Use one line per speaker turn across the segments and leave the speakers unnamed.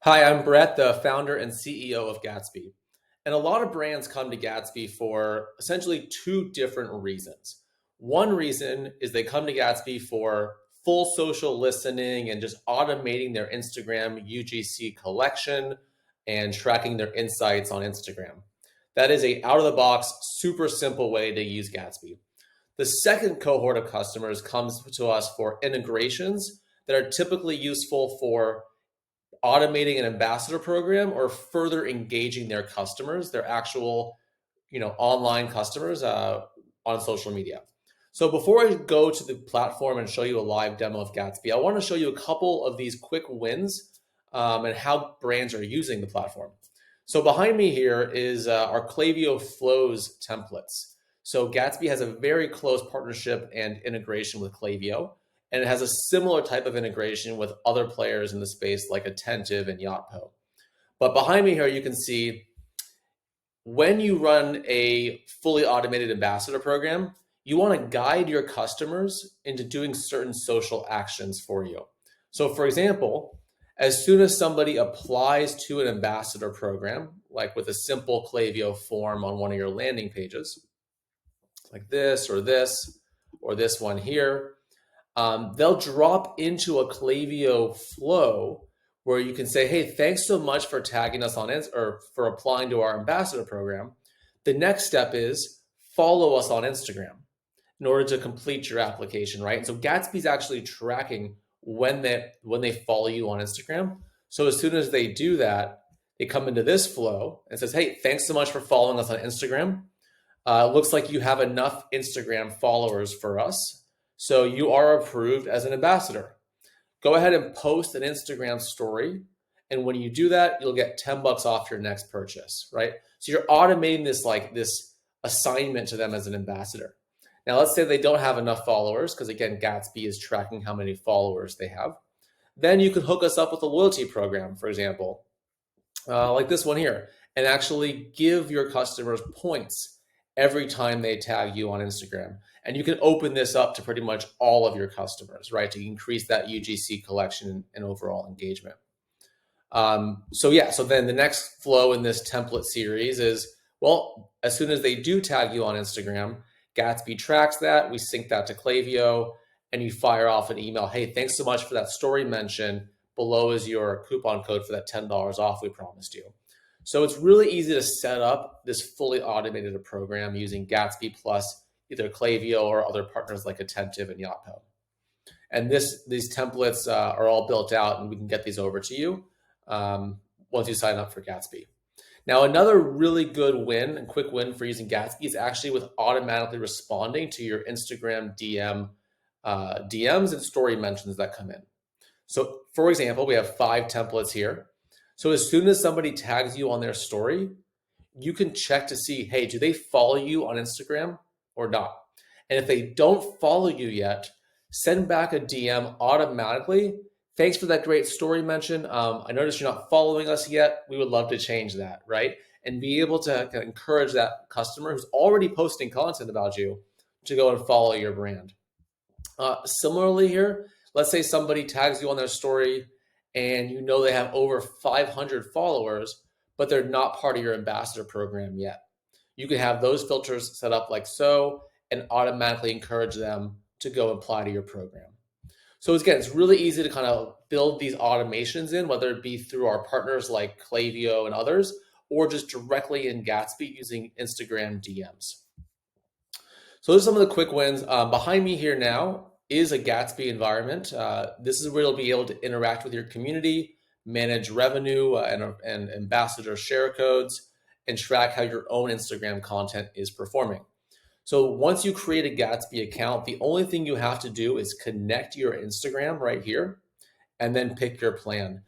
Hi, I'm Brett, the founder and CEO of Gatsby. And a lot of brands come to Gatsby for essentially two different reasons. One reason is they come to Gatsby for full social listening and just automating their Instagram UGC collection and tracking their insights on Instagram. That is a out of the box, super simple way to use Gatsby. The second cohort of customers comes to us for integrations that are typically useful for automating an ambassador program or further engaging their customers, their actual, online customers on social media. So before I go to the platform and show you a live demo of Gatsby, I want to show you a couple of these quick wins and how brands are using the platform. So behind me here is our Klaviyo flows templates. So Gatsby has a very close partnership and integration with Klaviyo, and it has a similar type of integration with other players in the space like Attentive and Yotpo. But behind me here, you can see when you run a fully automated ambassador program, you want to guide your customers into doing certain social actions for you. So for example, as soon as somebody applies to an ambassador program, like with a simple Klaviyo form on one of your landing pages, like this or this one here, they'll drop into a Klaviyo flow where you can say, hey, thanks so much for tagging us on or for applying to our ambassador program. The next step is follow us on Instagram in order to complete your application, right? And so Gatsby's actually tracking when they follow you on Instagram. So as soon as they do that, they come into this flow and says, hey, thanks so much for following us on Instagram. It looks like you have enough Instagram followers for us, so you are approved as an ambassador. Go ahead and post an Instagram story. And when you do that, you'll get 10 bucks off your next purchase, right? So you're automating this assignment to them as an ambassador. Now, let's say they don't have enough followers, because again, Gatsby is tracking how many followers they have. Then you can hook us up with a loyalty program, for example, like this one here, and actually give your customers points every time they tag you on Instagram. And you can open this up to pretty much all of your customers, right? To increase that UGC collection and overall engagement. So then the next flow in this template series is, well, as soon as they do tag you on Instagram, Gatsby tracks that, we sync that to Klaviyo, and you fire off an email, hey, thanks so much for that story mention. Below is your coupon code for that $10 off we promised you. So it's really easy to set up this fully automated program using Gatsby plus either Klaviyo or other partners like Attentive and Yotpo. And these templates are all built out, and we can get these over to you once you sign up for Gatsby. Now, another really good win and quick win for using Gatsby is actually with automatically responding to your Instagram DMs and story mentions that come in. So for example, we have 5 templates here. So as soon as somebody tags you on their story, you can check to see, hey, do they follow you on Instagram or not? And if they don't follow you yet, send back a DM automatically. Thanks for that great story mention. I noticed you're not following us yet. We would love to change that, right? And be able to kind of encourage that customer who's already posting content about you to go and follow your brand. Similarly here, let's say somebody tags you on their story and you know they have over 500 followers, but they're not part of your ambassador program yet. You can have those filters set up like so and automatically encourage them to go apply to your program. So again, it's really easy to kind of build these automations in, whether it be through our partners like Klaviyo and others, or just directly in Gatsby using Instagram DMs. So those are some of the quick wins. Behind me here now is a Gatsby environment. This is where you'll be able to interact with your community, manage revenue and ambassador share codes, and track how your own Instagram content is performing. So once you create a Gatsby account, the only thing you have to do is connect your Instagram right here and then pick your plan.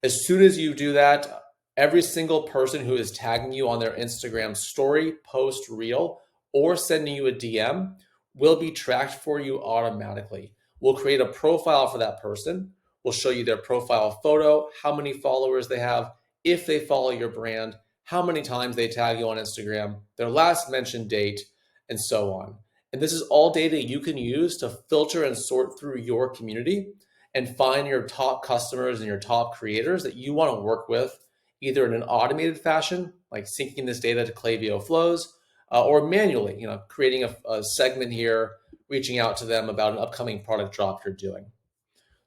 As soon as you do that, every single person who is tagging you on their Instagram story, post, reel, or sending you a DM will be tracked for you automatically. We'll create a profile for that person. We'll show you their profile photo, how many followers they have, if they follow your brand, how many times they tag you on Instagram, their last mentioned date, and so on. And this is all data you can use to filter and sort through your community and find your top customers and your top creators that you want to work with, either in an automated fashion, like syncing this data to Klaviyo flows, or manually, creating a segment here, reaching out to them about an upcoming product drop you're doing.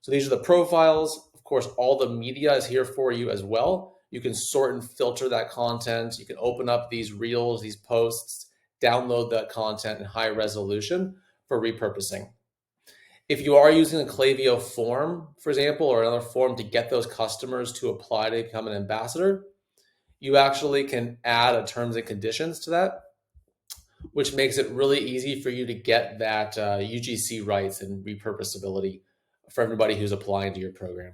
So these are the profiles. Of course, all the media is here for you as well. You can sort and filter that content. You can open up these reels, these posts, download that content in high resolution for repurposing. If you are using a Klaviyo form, for example, or another form to get those customers to apply to become an ambassador, you actually can add a terms and conditions to that, which makes it really easy for you to get that UGC rights and repurposability for everybody who's applying to your program.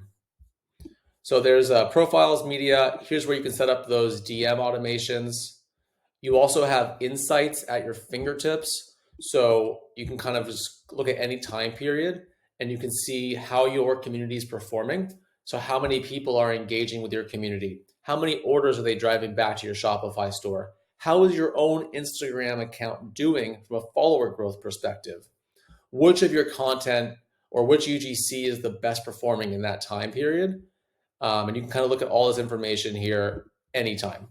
So there's profiles, media. Here's where you can set up those DM automations. You also have insights at your fingertips. So you can kind of just look at any time period and you can see how your community is performing. So how many people are engaging with your community? How many orders are they driving back to your Shopify store? How is your own Instagram account doing from a follower growth perspective? Which of your content or which UGC is the best performing in that time period? And you can kind of look at all this information here anytime.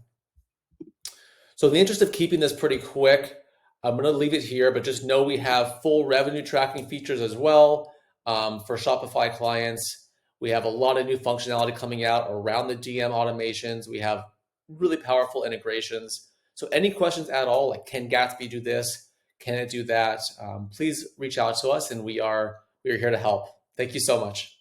So in the interest of keeping this pretty quick, I'm going to leave it here, but just know we have full revenue tracking features as well for Shopify clients. We have a lot of new functionality coming out around the DM automations. We have really powerful integrations. So any questions at all, like can Gatsby do this? Can it do that? Please reach out to us and we are here to help. Thank you so much.